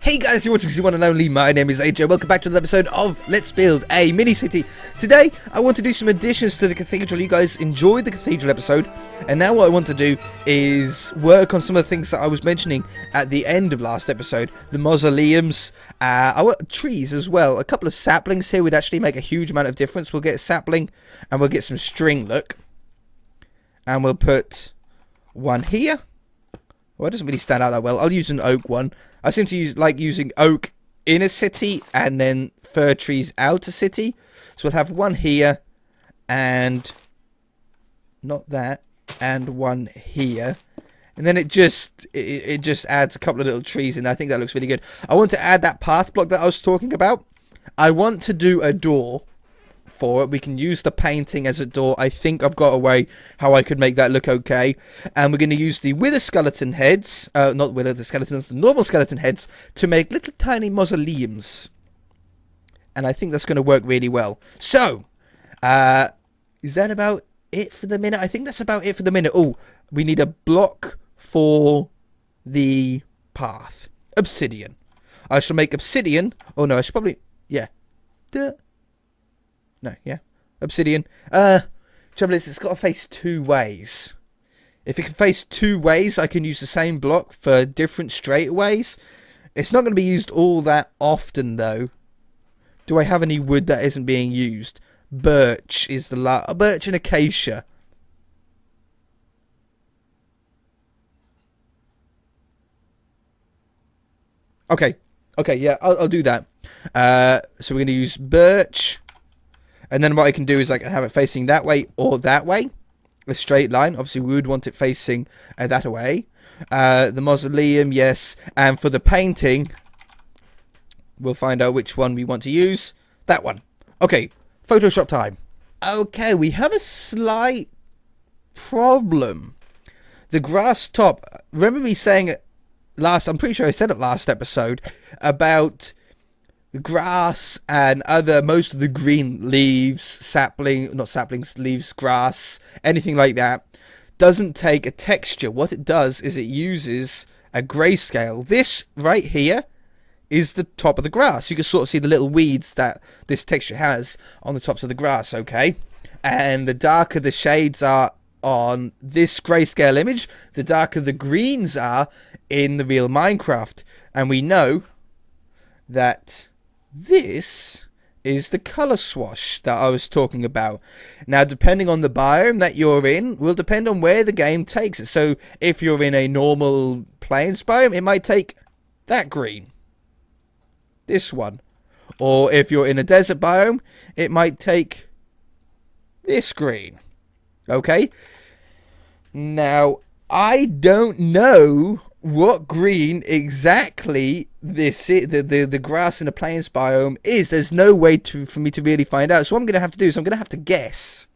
Hey guys, you're watching the one and only. My name is AJ. Welcome back to another episode of Let's Build a Mini City. Today, I want to do some additions to the cathedral. You guys enjoyed the cathedral episode, and now what I want to do is work on some of the things that I was mentioning at the end of last episode. The mausoleums, I want trees as well. A couple of saplings here would actually make a huge amount of difference. We'll get a sapling, and we'll get some string, look. And we'll put one here. Well, it doesn't really stand out that well. I'll use an oak one. I seem to like using oak in a city and then fir trees out a city. So we'll have one here and not that, and one here. And then it just adds a couple of little trees in. I think that looks really good. I want to add that path block that I was talking about. I want to do a door for it. We can use the painting as a door. I think I've got a way how I could make that look okay. And we're going to use the wither skeleton heads, not wither the skeletons, the normal skeleton heads, to make little tiny mausoleums. And I think that's going to work really well. So, is that about it for the minute? I think that's about it for the minute. Oh, we need a block for the path. Obsidian. I shall make obsidian. Oh no, I should probably, yeah. Duh. No, yeah. Obsidian. Trouble is, it's got to face two ways. If it can face two ways, I can use the same block for different straightaways. It's not going to be used all that often, though. Do I have any wood that isn't being used? Birch is the birch and acacia. Okay. Okay, yeah, I'll do that. So we're going to use birch. And then what I can do is I can have it facing that way or that way. A straight line. Obviously, we would want it facing that way. The mausoleum, yes. And for the painting, we'll find out which one we want to use. That one. Okay, Photoshop time. Okay, we have a slight problem. The grass top. Remember me saying it last, I'm pretty sure I said it last episode, about grass and most of the green leaves, not saplings, leaves, grass, anything like that, doesn't take a texture. What it does is it uses a grayscale. This right here is the top of the grass. You can sort of see the little weeds that this texture has on the tops of the grass, okay? And the darker the shades are on this grayscale image, the darker the greens are in the real Minecraft. And we know that this is the color swash that I was talking about. Now, depending on the biome that you're in, will depend on where the game takes it. So, if you're in a normal plains biome, it might take that green. This one. Or if you're in a desert biome, it might take this green. Okay? Now, I don't know what green exactly the grass in the plains biome is. There's no way for me to really find out. So what I'm going to have to do is I'm going to have to guess.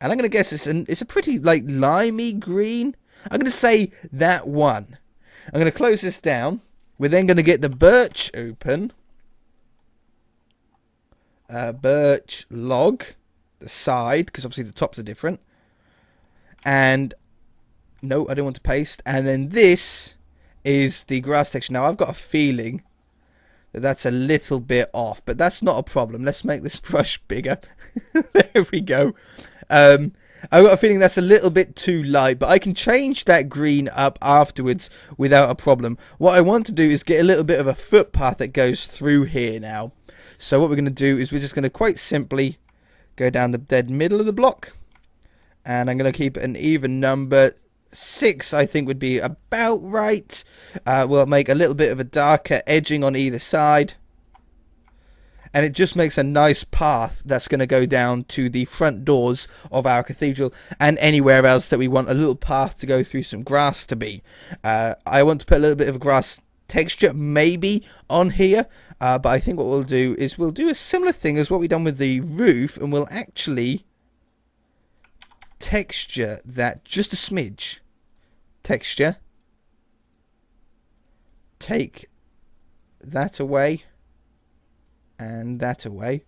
And I'm going to guess it's a pretty like limey green. I'm going to say that one. I'm going to close this down. We're then going to get the birch open. Birch log. The side, because obviously the tops are different. And no, I don't want to paste. And then this is the grass texture. Now, I've got a feeling that that's a little bit off, but that's not a problem. Let's make this brush bigger. There we go. I've got a feeling that's a little bit too light, but I can change that green up afterwards without a problem. What I want to do is get a little bit of a footpath that goes through here now. So what we're going to do is we're just going to quite simply go down the dead middle of the block. And I'm going to keep it an even number. 6, I think, would be about right. We'll make a little bit of a darker edging on either side. And it just makes a nice path that's going to go down to the front doors of our cathedral and anywhere else that we want a little path to go through some grass to be. I want to put a little bit of a grass texture maybe on here. But I think what we'll do is we'll do a similar thing as what we've done with the roof. And we'll actually texture that just a smidge. Texture. Take that away. And that away.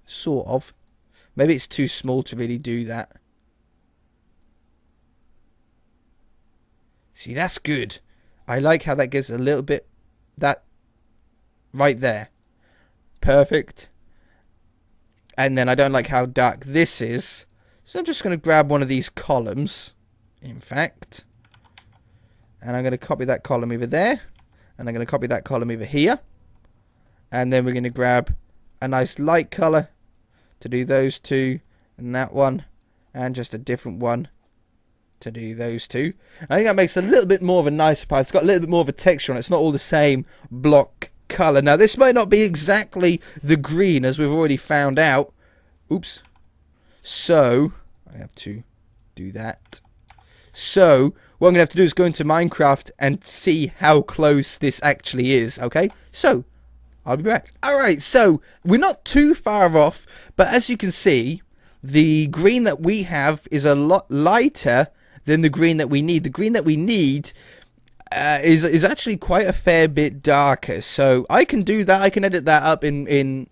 Sort of. Maybe it's too small to really do that. See, that's good. I like how that gives a little bit... right there. Perfect. And then I don't like how dark this is. So I'm just going to grab one of these columns, in fact. And I'm going to copy that column over there. And I'm going to copy that column over here. And then we're going to grab a nice light color to do those two. And that one. And just a different one to do those two. I think that makes a little bit more of a nicer part. It's got a little bit more of a texture on it. It's not all the same block color. Now, this might not be exactly the green, as we've already found out. Oops. So, I have to do that. So, what I'm going to have to do is go into Minecraft and see how close this actually is, okay? So, I'll be back. Alright, so, we're not too far off, but as you can see, the green that we have is a lot lighter than the green that we need. The green that we need is actually quite a fair bit darker. So, I can do that. I can edit that up in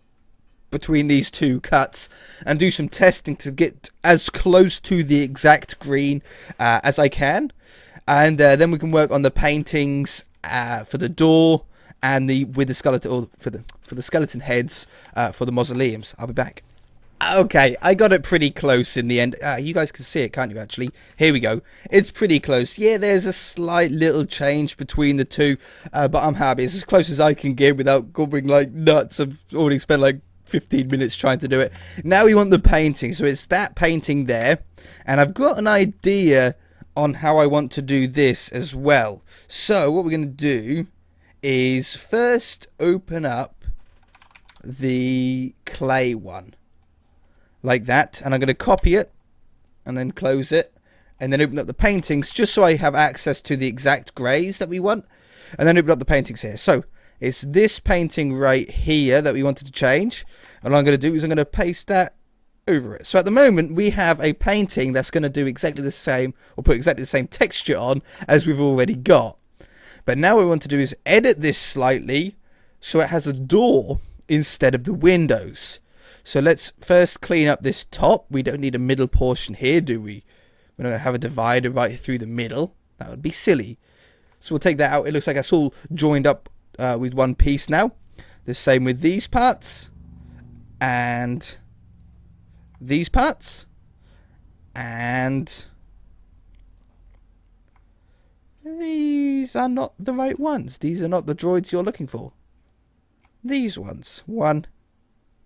between these two cuts and do some testing to get as close to the exact green as I can, and then we can work on the paintings for the door and with the skeleton, or for the skeleton heads for the mausoleums. I'll be back. Okay, I got it pretty close in the end. You guys can see it, can't you, actually? Here we go. It's pretty close. Yeah, there's a slight little change between the two, but I'm happy. It's as close as I can get without going like nuts. I've already spent like 15 minutes trying to do it. Now we want the painting, so it's that painting there, and I've got an idea on how I want to do this as well. So what we're going to do is first open up the clay one like that, and I'm going to copy it and then close it, and then open up the paintings just so I have access to the exact greys that we want, and then open up the paintings here. So it's this painting right here that we wanted to change. And what I'm going to do is I'm going to paste that over it. So at the moment, we have a painting that's going to do exactly the same, or put exactly the same texture on as we've already got. But now what we want to do is edit this slightly so it has a door instead of the windows. So let's first clean up this top. We don't need a middle portion here, do we? We don't have a divider right through the middle. That would be silly. So we'll take that out. It looks like it's all joined up with one piece now. The same with these parts and these parts, and these are not the right ones. These are not the droids you're looking for. These ones. 1,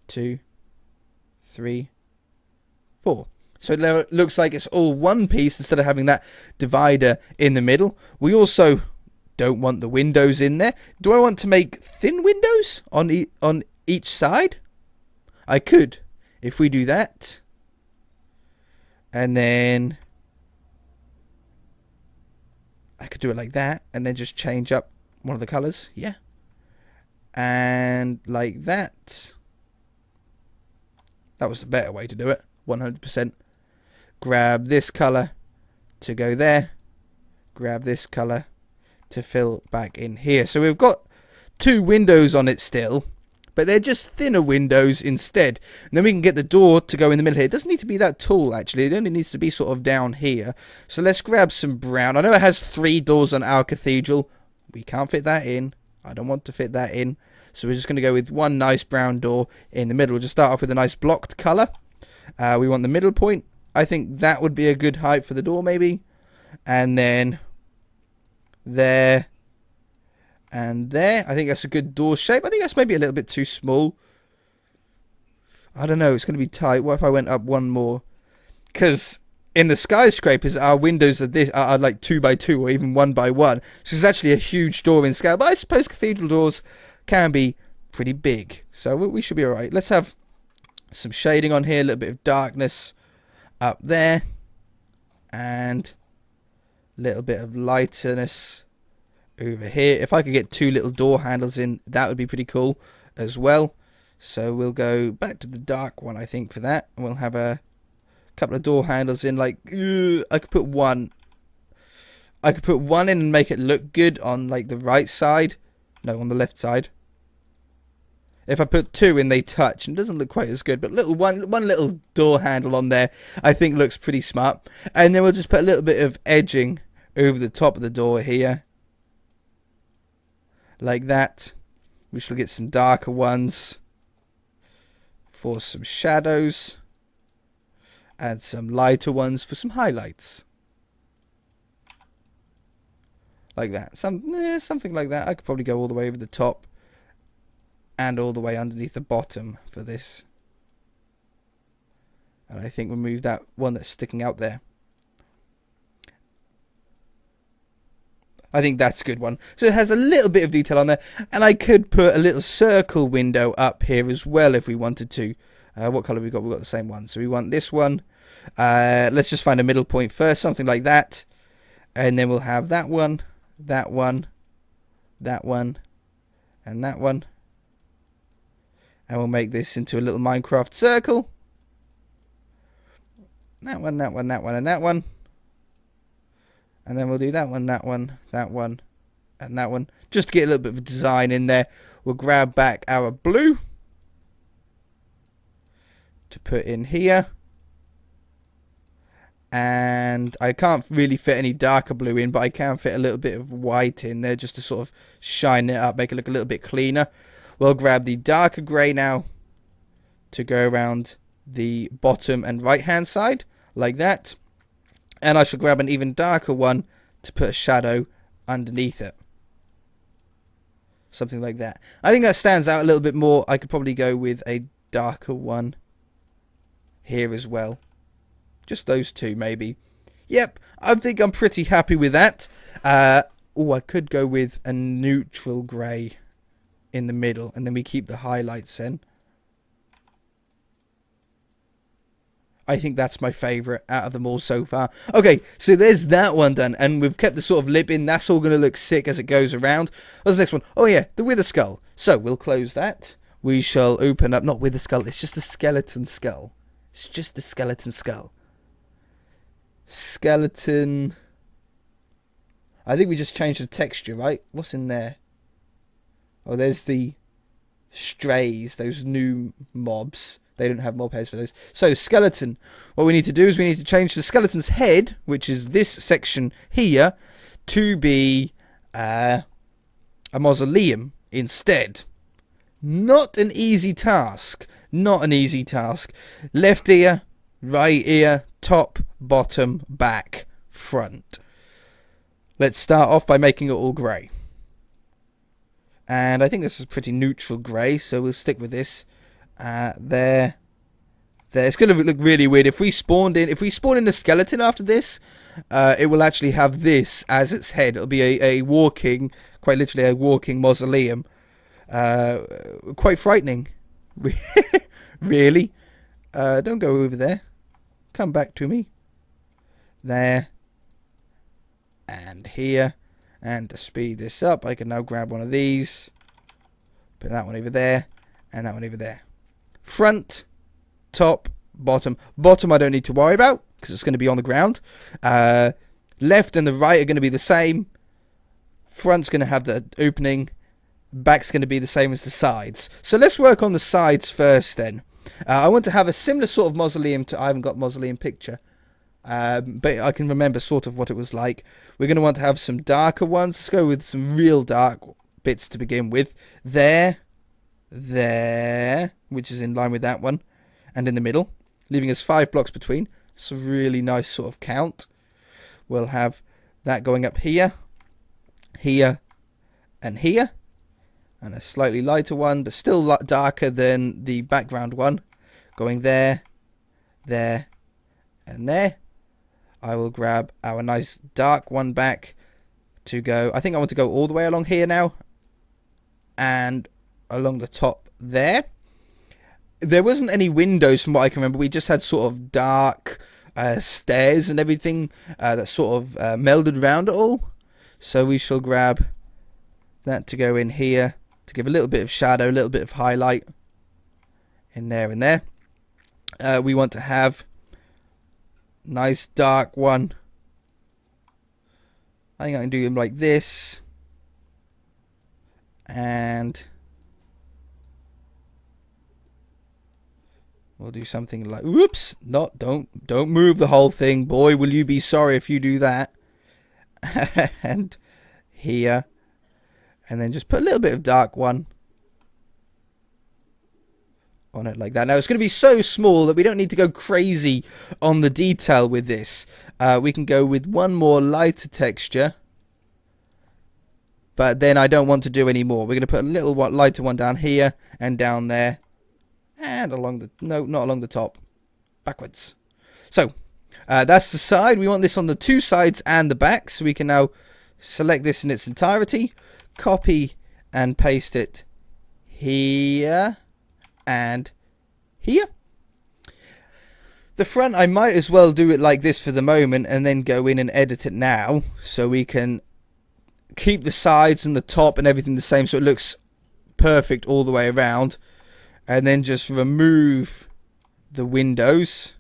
2, 3, 4. So it looks like it's all one piece instead of having that divider in the middle. We also don't want the windows in there. Do I want to make thin windows on each side? I could, if we do that, and then I could do it like that, and then just change up one of the colors. Yeah, and like that. That was the better way to do it. 100%. Grab this color to go there. Grab this color to fill back in here. So we've got 2 windows on it still, but they're just thinner windows instead. And then we can get the door to go in the middle here. It doesn't need to be that tall, actually. It only needs to be sort of down here. So let's grab some brown. I know it has 3 doors on our cathedral. We can't fit that in. I don't want to fit that in. So we're just going to go with one nice brown door in the middle. We'll just start off with a nice blocked color. We want the middle point. I think that would be a good height for the door, maybe. And then there and there. I think that's a good door shape. I think that's maybe a little bit too small. I don't know. It's going to be tight. What if I went up one more? Because in the skyscrapers, our windows are like 2 by 2 or even 1 by 1. So it's actually a huge door in scale. But I suppose cathedral doors can be pretty big. So we should be all right. Let's have some shading on here. A little bit of darkness up there. And a little bit of lightness over here. If I could get 2 little door handles in, that would be pretty cool as well. So we'll go back to the dark one, I think, for that. And we'll have a couple of door handles in. Like, I could put one. I could put one in and make it look good on, like, the right side. No, on the left side. If I put 2 in, they touch, and it doesn't look quite as good. But one little door handle on there, I think looks pretty smart. And then we'll just put a little bit of edging over the top of the door here. Like that. We shall get some darker ones for some shadows. And some lighter ones for some highlights. Like that. Something like that. I could probably go all the way over the top. And all the way underneath the bottom for this. And I think we'll move that one that's sticking out there. I think that's a good one. So it has a little bit of detail on there. And I could put a little circle window up here as well if we wanted to. What colour have we got? We've got the same one. So we want this one. Let's just find a middle point first. Something like that. And then we'll have that one. That one. That one. And that one. And we'll make this into a little Minecraft circle. That one, that one, that one, and that one. And then we'll do that one, that one, that one, and that one. Just to get a little bit of a design in there. We'll grab back our blue. To put in here. And I can't really fit any darker blue in, but I can fit a little bit of white in there just to sort of shine it up, make it look a little bit cleaner. We'll grab the darker grey now to go around the bottom and right hand side like that. And I shall grab an even darker one to put a shadow underneath it. Something like that. I think that stands out a little bit more. I could probably go with a darker one here as well. Just those two maybe. Yep, I think I'm pretty happy with that. I could go with a neutral grey in the middle. And then we keep the highlights in. I think that's my favourite out of them all so far. Okay, so there's that one done. And we've kept the sort of lip in. That's all going to look sick as it goes around. What's the next one? Oh yeah, the wither skull. So we'll close that. We shall open up, not wither skull, it's just a skeleton skull. It's just a skeleton skull. Skeleton. I think we just changed the texture, right? What's in there? Oh, there's the strays, those new mobs. They don't have mob heads for those. So, skeleton. What we need to do is we need to change the skeleton's head, which is this section here, to be a mausoleum instead. Not an easy task. Not an easy task. Left ear, right ear, top, bottom, back, front. Let's start off by making it all grey. And I think this is pretty neutral grey, so we'll stick with this. There. It's going to look really weird. If we spawn in a skeleton after this, it will actually have this as its head. It'll be a walking, quite literally a walking mausoleum. Quite frightening. Really. Don't go over there. Come back to me. There. And here. And to speed this up, I can now grab one of these. Put that one over there. And that one over there. Front, top, bottom. Bottom I don't need to worry about because it's going to be on the ground. Left and the right are going to be the same. Front's going to have the opening. Back's going to be the same as the sides. So let's work on the sides first then. I want to have a similar sort of mausoleum to... I haven't got mausoleum picture. But I can remember sort of what it was like. We're going to want to have some darker ones. Let's go with some real dark bits to begin with. There, which is in line with that one, and in the middle, leaving us 5 blocks between. It's a really nice sort of count. We'll have that going up here, here, and here, and a slightly lighter one, but still darker than the background one, going there, there, and there. I will grab our nice dark one back to go. I think I want to go all the way along here now, and along the top there. There wasn't any windows from what I can remember. We just had sort of dark stairs and everything that sort of melded around it all. So we shall grab that to go in here to give a little bit of shadow, a little bit of highlight in there and there. We want to have nice dark one. I think I can do them like this. And we'll do something like, whoops, don't move the whole thing. Boy, will you be sorry if you do that. And here. And then just put a little bit of dark one on it like that. Now, it's going to be so small that we don't need to go crazy on the detail with this. We can go with one more lighter texture. But then I don't want to do any more. We're going to put a little lighter one down here and down there. And along the... No, not along the top. Backwards. So, that's the side. We want this on the two sides and the back. So we can now select this in its entirety. Copy and paste it here and here. The front, I might as well do it like this for the moment and then go in and edit it now. So we can keep the sides and the top and everything the same so it looks perfect all the way around. And then just remove the windows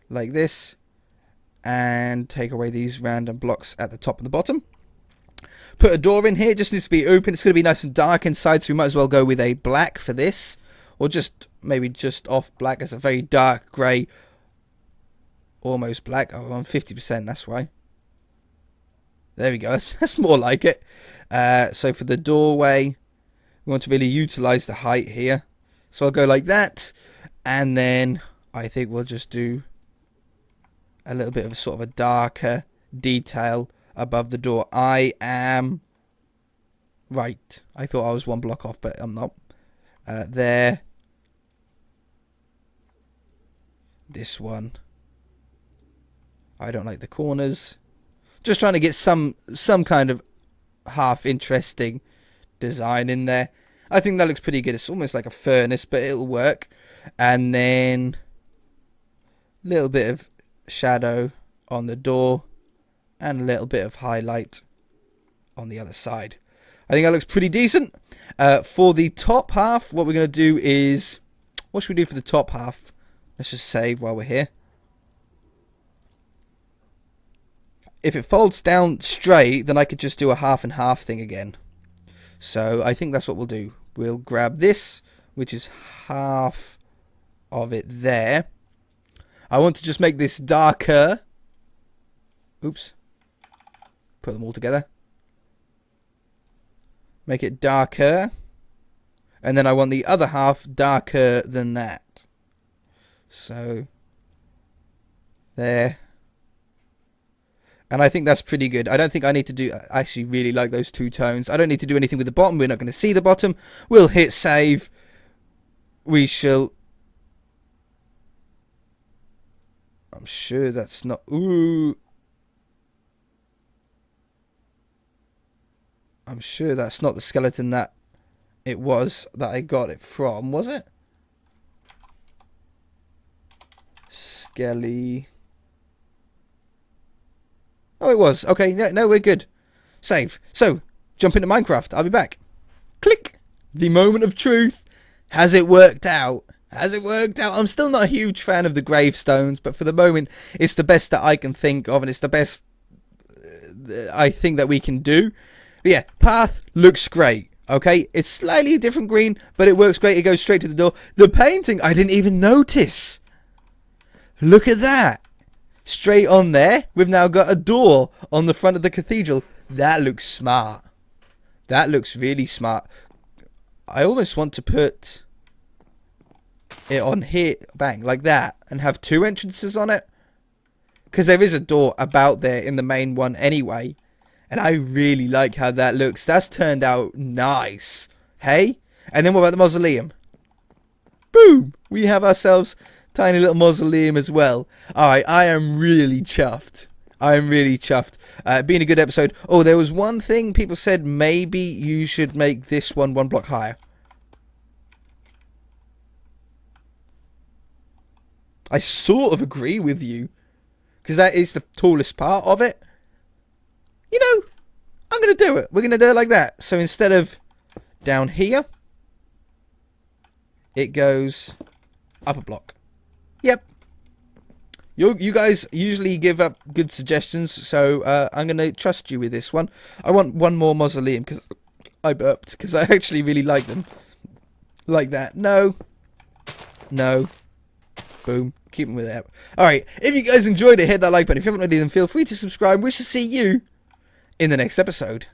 like this. And take away these random blocks at the top and the bottom. Put a door in here. It just needs to be open. It's going to be nice and dark inside, so we might as well go with a black for this. Or just, maybe just off black. It's a very dark grey. Almost black. Oh, I'm 50%, that's why. There we go. That's more like it. So for the doorway, we want to really utilise the height here. So I'll go like that. And then I think we'll just do a little bit of a sort of a darker detail above the door. I am right. I thought I was one block off, but I'm not. There. This one. I don't like the corners. Just trying to get some kind of half interesting design in there. I think that looks pretty good. It's almost like a furnace, but it'll work. And then a little bit of shadow on the door. And a little bit of highlight on the other side. I think that looks pretty decent. For the top half, what we're going to do is... What should we do for the top half? Let's just save while we're here. If it folds down straight, then I could just do a half and half thing again. So I think that's what we'll do. We'll grab this, which is half of it there. I want to just make this darker. Oops. Put them all together. Make it darker. And then I want the other half darker than that. So, there. And I think that's pretty good. I don't think I need to do... I actually really like those two tones. I don't need to do anything with the bottom. We're not going to see the bottom. We'll hit save. We shall... I'm sure that's not... Ooh... I'm sure that's not the skeleton that it was that I got it from, was it? Skelly. Oh, it was. Okay, no, we're good. Save. So, jump into Minecraft. I'll be back. Click. The moment of truth. Has it worked out? Has it worked out? I'm still not a huge fan of the gravestones, but for the moment, it's the best that I can think of, and it's the best I think that we can do. But yeah, path looks great. Okay, it's slightly a different green, but it works great. It goes straight to the door. The painting, I didn't even notice. Look at that. Straight on there. We've now got a door on the front of the cathedral. That looks smart. That looks really smart. I almost want to put it on here, bang, like that, and have two entrances on it. Because there is a door about there in the main one anyway. And I really like how that looks. That's turned out nice. Hey? And then what about the mausoleum? Boom! We have ourselves tiny little mausoleum as well. Alright, I am really chuffed. I am really chuffed. Being a good episode. Oh, there was one thing people said maybe you should make this one block higher. I sort of agree with you. Because that is the tallest part of it. You know, I'm going to do it. We're going to do it like that. So instead of down here, it goes up a block. Yep. You guys usually give up good suggestions, so I'm going to trust you with this one. I want one more mausoleum, because I burped, because I actually really like them. Like that. No. No. Boom. Keep them with that. Alright, if you guys enjoyed it, hit that like button. If you haven't already, then feel free to subscribe. We shall see you in the next episode.